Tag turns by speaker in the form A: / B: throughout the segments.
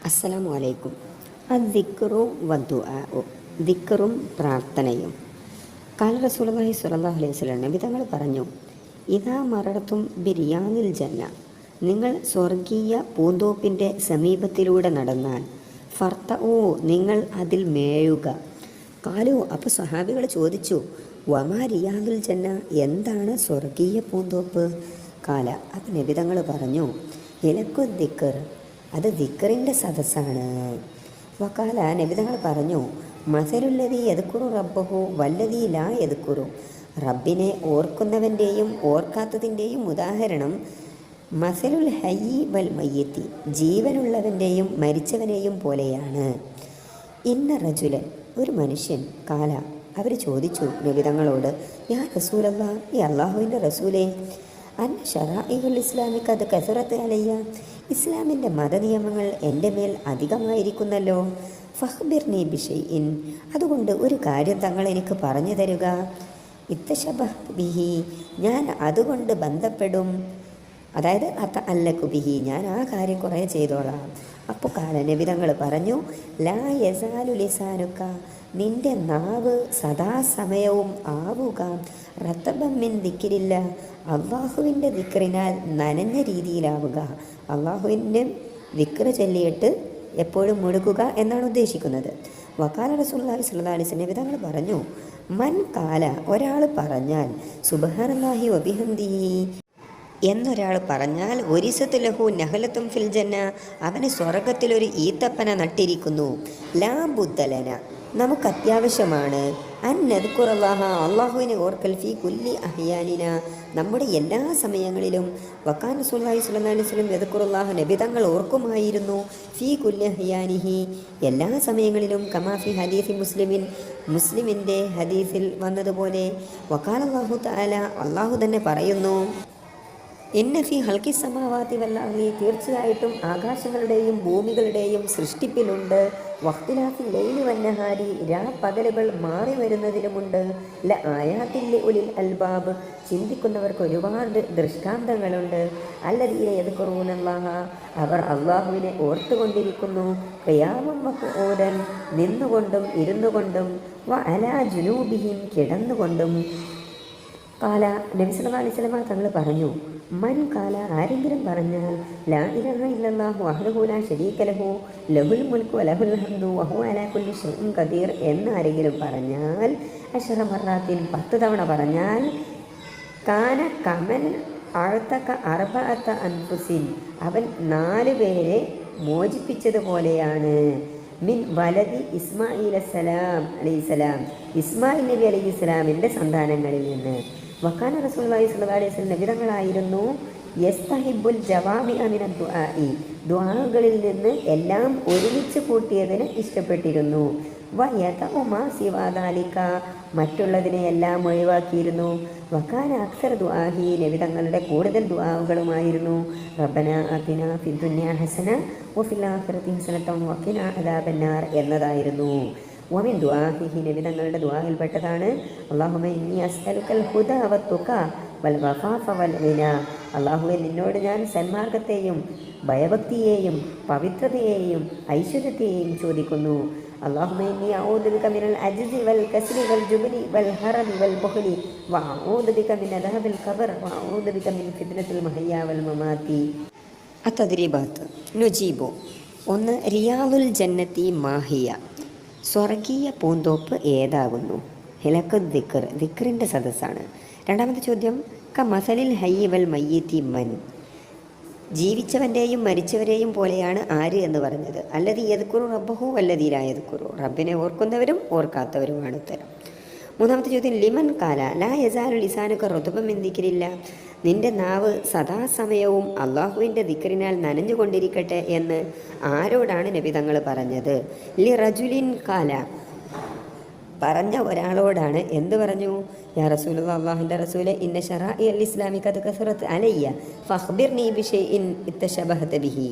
A: അസ്സലാമു അലൈക്കും. അദ്ദിക്റു വദ്ദുആഉ, ദിക്റും പ്രാർത്ഥനയും. ഖാല റസൂലുള്ളാഹി സ്വല്ലല്ലാഹു അലൈഹി വസല്ലം, നബി തങ്ങൾ പറഞ്ഞു, ഇദാ മറർതും ബിരിയാദിൽ ജന്ന, നിങ്ങൾ സ്വർഗീയ പൂന്തോപ്പിൻ്റെ സമീപത്തിലൂടെ നടന്നാൽ, ഫർത്തഊ, നിങ്ങൾ അതിൽ മേയുക. കാലു, അപ്പോൾ സഹാബികൾ ചോദിച്ചു, വമാ റിയാദുൽ ജന്ന, എന്താണ് സ്വർഗീയ പൂന്തോപ്പ്? കാല, അപ്പം നബി തങ്ങൾ പറഞ്ഞു, ഇലക്കു ദിക്ർ, അത് ദിക്റിൻ്റെ സദസ്സാണ്. വക്കാല, നബിതങ്ങൾ പറഞ്ഞു, മസലുല്ലതി യദ്കുറു റബ്ബഹു വല്ലതി ലാ യദ്കുറു, റബ്ബിനെ ഓർക്കുന്നവൻ്റെയും ഓർക്കാത്തതിൻ്റെയും ഉദാഹരണം മസലുൽ ഹയ്യി വൽ മയ്യത്തി, ജീവനുള്ളവൻ്റെയും മരിച്ചവനെയും പോലെയാണ്. ഇന്ന റജുലൻ, ഒരു മനുഷ്യൻ, കാല, അവർ ചോദിച്ചു നബിതങ്ങളോട്, യാ റസൂലല്ലാ, ഈ അള്ളാഹുവിൻ്റെ റസൂലേ, അൻ ഷറാഇഉൽ ഇസ്ലാമിക്ക് അത് കസറത്ത് അലയ്യ, ഇസ്ലാമിൻ്റെ മതനിയമങ്ങൾ എൻ്റെ മേൽ അധികമായിരിക്കുന്നല്ലോ. ഫഹ്ബിർനി ബിഷൈഇൻ, അതുകൊണ്ട് ഒരു കാര്യം തങ്ങൾ എനിക്ക് പറഞ്ഞു തരുക. ഇത്തശബഹ് ബിഹി, ഞാൻ അതുകൊണ്ട് ബന്ധപ്പെടും. അതായത് അല്ലക്കു ബിഹി, ഞാൻ ആ കാര്യം കുറേ ചെയ്തോളാം. അപ്പോൾ നബി തങ്ങൾ പറഞ്ഞു, ലാ യസാലു ലിസാനുക, നിന്റെ നാവ് സദാസമയവും ആവുക റത്തബം മിൻ ദിക്രില്ല, അള്ളാഹുവിൻ്റെ ദിക്റിനാൽ നനഞ്ഞ രീതിയിലാവുക. അള്ളാഹുവിൻ്റെ ദിക്റ് ചൊല്ലിയിട്ട് എപ്പോഴും മുഴുകുക എന്നാണ് ഉദ്ദേശിക്കുന്നത്. വക്കാല റസൂലുള്ളാഹി സ്വല്ലല്ലാഹു അലൈഹി വസല്ലം, നബി തങ്ങൾ പറഞ്ഞു, മൻ കാല, ഒരാൾ പറഞ്ഞാൽ സുബ്ഹാനല്ലാഹി വബിഹംദിഹി എന്നൊരാൾ പറഞ്ഞാൽ, ഒരിസത്ത് ലഹു നഹലത്തും ഫിൽ ജന്ന, അവന് സ്വർഗത്തിലൊരു ഈത്തപ്പന നട്ടിരിക്കുന്നു. ലാ ബുദ്ദലന, നമുക്ക് അത്യാവശ്യമാണ് അൻ നദ്കുറല്ലാഹ, അള്ളാഹുവിനെ ഓർക്കൽ ഫീ കുല്ലി അഹ്യാനിന, നമ്മുടെ എല്ലാ സമയങ്ങളിലും. വക്കാന റസൂലുള്ളാഹി സ്വല്ലല്ലാഹു അലൈഹി വസല്ലം യദ്കുറുല്ലാഹ, നബി തങ്ങൾ ഓർക്കുമായിരുന്നു, ഫീ കുല്ലി അഹ്യാനിഹി, എല്ലാ സമയങ്ങളിലും. കമാ ഫി ഹദീസി മുസ്ലിമിൻ, മുസ്ലിമിൻ്റെ ഹദീസിൽ വന്നതുപോലെ. വക്കാല അല്ലാഹു തആല, അള്ളാഹു തന്നെ പറയുന്നു, ഇന്ന ഫി ഹൽക്കി സമാവാതി വൽ അർളി, തീർച്ചയായിട്ടും ആകാശങ്ങളുടെയും ഭൂമികളുടെയും സൃഷ്ടിപ്പിലുണ്ട്. വഖ്തിലാഫി ലൈലി വന്നഹാരി, പകലുകൾ മാറി വരുന്നതിലുമുണ്ട്. ല ആയാത്തിൽ ഉലിൽ അൽബാബ്, ചിന്തിക്കുന്നവർക്ക് ഒരുപാട് ദൃഷ്ടാന്തങ്ങളുണ്ട്. അല്ലദീന യദ്കുറൂനല്ലാഹ, അവർ അള്ളാഹുവിനെ ഓർത്തുകൊണ്ടിരിക്കുന്നു. ഖിയാമൻ വഖുഊദൻ, നിന്നുകൊണ്ടും ഇരുന്നുകൊണ്ടും. വ അലാ ജുനൂബിഹിം, കിടന്നുകൊണ്ടും. കാല, നബി സല്ലല്ലാഹു അലൈഹി വസല്ലം തങ്ങൾ പറഞ്ഞു, മൻ കാല, ആരെങ്കിലും പറഞ്ഞാൽ, ലാ ഇലാഹ ഇല്ലല്ലാഹു വഹ്ദഹു ലാ ശരീക ലഹു ലഹുൽ മുൽക്കു വലഹുൽ ഹംദു വഹുവ അലാ കുല്ലി ഷൈഇൻ ഖദീർ എന്നാരെങ്കിലും പറഞ്ഞാൽ, അശറ മറാത്തിൻ, 10 തവണ പറഞ്ഞാൽ, കാന കമൻ അഅതക അർബഅത അൻഫുസിൻ, അവൻ 4 പേരെ മോചിപ്പിച്ചതുപോലെയാണ്. മിൻ വലതി ഇസ്മായിൽ അലൈഹിസ്സലാം, ഇസ്മായിൽ നബി അലൈഹിസ്സലാമിൻ്റെ സന്താനങ്ങളിൽ നിന്ന്. വക്കാന റസൂലുള്ളാഹി സ്വല്ലല്ലാഹു അലൈഹി വസല്ലം, നബി തങ്ങളായിരുന്നു, യസ്തഹിബ്ബുൽ ജവാമിഅ മിന ദുആഇ, ദുആകളിൽ നിന്ന് എല്ലാം ഒരുമിച്ച് കൂട്ടിയതിന് ഇഷ്ടപ്പെട്ടിരുന്നു. വയതഉ മാ സിവാ ദാലിക, മറ്റുള്ളതിനെ എല്ലാം ഒഴിവാക്കിയിരുന്നു. വക്കാന അക്സർ ദുആഹി, നബി തങ്ങളുടെ കൂടുതൽ ദുആകളുമായിരുന്നു, റബ്ബന ആതിനാ ഫിദ് ദുനിയ ഹസന വഫിൽ ആഖിറതി ഹസനതൻ വഖിനാ അദാബന്നാർ എന്നതായിരുന്നു. വമിൻ ദുആഹിഹി, നബി തങ്ങളുടെ ദുആയിൽപ്പെട്ടതാണ്, അല്ലാഹുമ്മ ഇന്നി അസ്അലുക്കൽ ഹുദാ വത്തുഖ വൽ വഫാഫ വൽ ഗിന, അല്ലാഹുവേ, നിന്നോട് ഞാൻ സന്മാർഗത്തെയും ഭയഭക്തിയെയും പവിത്രതയെയും ഐശ്വര്യത്തെയും ചോദിക്കുന്നു. അല്ലാഹുമ്മ ഇന്നി അഊദു ബിക മിനൽ അജ്സി വൽ കസ്രി വൽ ജുബ്നി വൽ ഹറമി വൽ ബുഖ്ലി വ അഊദു ബിക മിൻ അദാബിൽ ഖബർ വ അഊദു ബിക മിൻ ഫിത്നത്തിൽ മഹ്യാ വൽ മമാതി. അത്തദ്രീബാത്ത് നുജീബു. 1. റിയാദുൽ ജന്നത്തി മാഹിയ, സ്വർഗീയ പൂന്തോപ്പ് ഏതാകുന്നു? ഹിലക്കു ദിക്ർ, ദിക്റിൻ്റെ സദസ്സാണ്. 2ാമത്തെ ചോദ്യം, ക മസലിൽ ഹയ്യി വൽ മയ്യിത്തി മൻ, ജീവിച്ചവൻ്റെയും മരിച്ചവരെയും പോലെയാണ് ആര് എന്ന് പറഞ്ഞത്? അല്ലദീ യദ്കുറു റബ്ബഹു വല്ലദീ ലാ യദ്കുറു, റബ്ബിനെ ഓർക്കുന്നവരും ഓർക്കാത്തവരുമാണ് ഉത്തരം. 3ാമത്തെ ചോദ്യം, ലിമൻ കാല ലാ യസാലു ലിസാനുക റുത്ബൻ മിൻ ദിക്രില്ല, നിന്റെ നാവ് സദാസമയവും അള്ളാഹുവിൻ്റെ ദിക്റിനാൽ നനഞ്ഞുകൊണ്ടിരിക്കട്ടെ എന്ന് ആരോടാണ് നബി തങ്ങൾ പറഞ്ഞത്? ലി റജുലിൻ കാല, പറഞ്ഞ ഒരാളോടാണ്. എന്ത് പറഞ്ഞു? യാ റസൂലുള്ളാഹി, അല്ലാഹുവിൻ്റെ റസൂലെ, ഇന്ന ശറാഇഅൽ ഇസ്ലാമി ഖദ് കസറത് അലയ്യ ഫഖ്ബിർനി ബിശൈഇൻ ഇത്തശബഹത ബിഹി,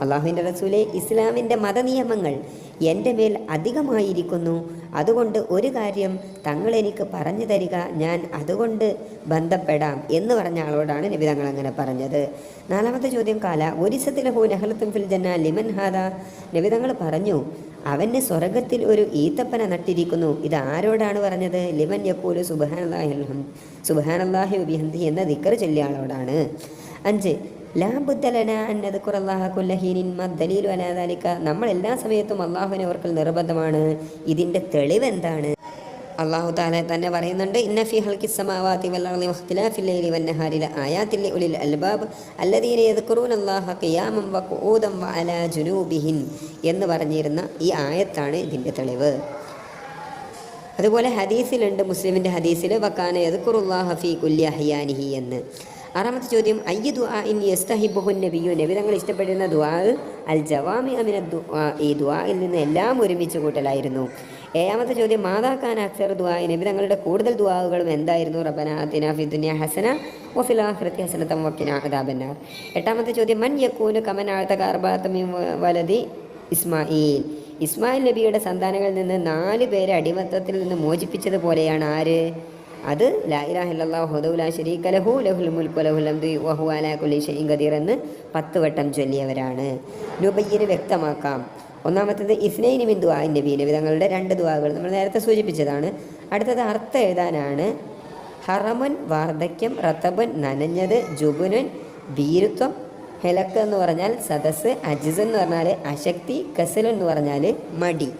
A: അള്ളാഹുവിൻ്റെ റസൂലെ, ഇസ്ലാമിൻ്റെ മതനിയമങ്ങൾ എൻ്റെ മേൽ അധികമായിരിക്കുന്നു. അതുകൊണ്ട് ഒരു കാര്യം തങ്ങൾ എനിക്ക് പറഞ്ഞു തരിക, ഞാൻ അതുകൊണ്ട് ബന്ധപ്പെടാം എന്ന് പറഞ്ഞ ആളോടാണ് നബി തങ്ങൾ അങ്ങനെ പറഞ്ഞത്. 4-ാമത്തെ ചോദ്യം, കാല ഒരിസത്തിലഹു നഹലത്തും ഫിൽ ജന്ന ലിമൻ ഹാദ. നബി തങ്ങൾ പറഞ്ഞു, അവന് സ്വർഗത്തിൽ ഒരു ഈത്തപ്പന നട്ടിരിക്കുന്നു. ഇത് ആരോടാണ് പറഞ്ഞത്? ലിമൻ യഖൂലു സുബ്ഹാനല്ലാഹി വബിഹംദിഹി എന്ന ദിക്ർ ചൊല്ലിയ ആളോടാണ്. 5, ലാ ബുദ്ദ ലനാ അൻ നദ്കുറല്ലാഹ കുല്ല ഹീനിൻ മദ്ദലീലു അലാ ദാലിക. നമ്മൾ എല്ലാ സമയത്തും അള്ളാഹുവിനെ ഓർക്കൽ നിർബന്ധമാണ്. ഇതിൻ്റെ തെളിവ് എന്താണ്? അള്ളാഹു തആല തന്നെ പറയുന്നുണ്ട്, ഇന്ന ഫീ ഖൽഖിസ് സമാവാതി വൽ അർളി വഖ്തിലാഫിൽ ലൈലി വൻ നഹാരി ലആയാതിൻ ലിഉലിൽ അൽബാബ് അല്ലദീന യദ്കുറൂനല്ലാഹ ഖിയാമൻ വഖുഊദൻ വഅലാ ജുനൂബിഹിം എന്ന് പറഞ്ഞിരുന്ന ഈ ആയത്താണ് ഇതിൻ്റെ തെളിവ്. അതുപോലെ ഹദീസിലുണ്ട്, മുസ്ലിമിൻ്റെ ഹദീസിൽ വക്കാന യദ്കുറുല്ലാഹ ഫീ കുല്ലി അഹ്യാനിഹി എന്ന്. 6-ാമത്തെ ചോദ്യം, അയ്യ ദുആഇൻ യസ്തഹിബ്ബുഹുൻ നബിയ്യു. നബി തങ്ങൾ ഇഷ്ടപ്പെടുന്ന ദുആ അൽ ജവാമി അമിന ദുആ, ഈ ദുആയിൽ നിന്ന് എല്ലാം ഒരുമിച്ച് കൂട്ടലായിരുന്നു. 7-ാമത്തെ ചോദ്യം, മാതാക്കാൻ അക്സർ ദുആ. നബി തങ്ങളുടെ കൂടുതൽ ദുആകളും എന്തായിരുന്നു? റബ്ബനാ ആതിനാ ഫിദ് ദുനിയ ഹസന വഫിൽ ആഖിറതി ഹസനതൻ വഖിനാ അദാബന്നാർ. 8-ാമത്തെ ചോദ്യം, മൻ യകൂനു കമൻ അഅതക അർബഅത മിൻ വലദി ഇസ്മായിൽ. ഇസ്മായിൽ നബിയുടെ സന്താനങ്ങളിൽ നിന്ന് 4 പേരെ അടിമത്തത്തിൽ നിന്ന് മോചിപ്പിച്ചതുപോലെയാണ് ആര്? അത് ലാ ഇലാഹ ഇല്ലല്ലാഹു വഹ്ദഹു ലാ ശരീക ലഹു ലഹുൽ മുൽക്കു വലഹുൽ ഹംദു വഹുവ അലാ കുല്ലി ഷൈഇൻ ഖദീർ എന്ന് 10 വട്ടം ചൊല്ലിയവരാണ്. നുബയ്യിന് വ്യക്തമാക്കാം. 1-ാമത്തേത് ഇസ്നൈനി മിൻ ദുആഇൻ നബി. നബി തങ്ങളുടെ 2 ദുആകൾ നമ്മൾ നേരത്തെ സൂചിപ്പിച്ചതാണ്. അടുത്തത് അർത്ഥം എഴുതാനാണ്. ഹറമുൻ വാർദ്ധക്യം, റതബുൻ നനഞ്ഞത്, ജുബുനുൻ ഭീരുത്വം, ഹെലക്ക് എന്ന് പറഞ്ഞാൽ സദസ്സ്, അജിസ് എന്ന് പറഞ്ഞാൽ അശക്തി, കസൽ എന്ന് പറഞ്ഞാൽ മടി.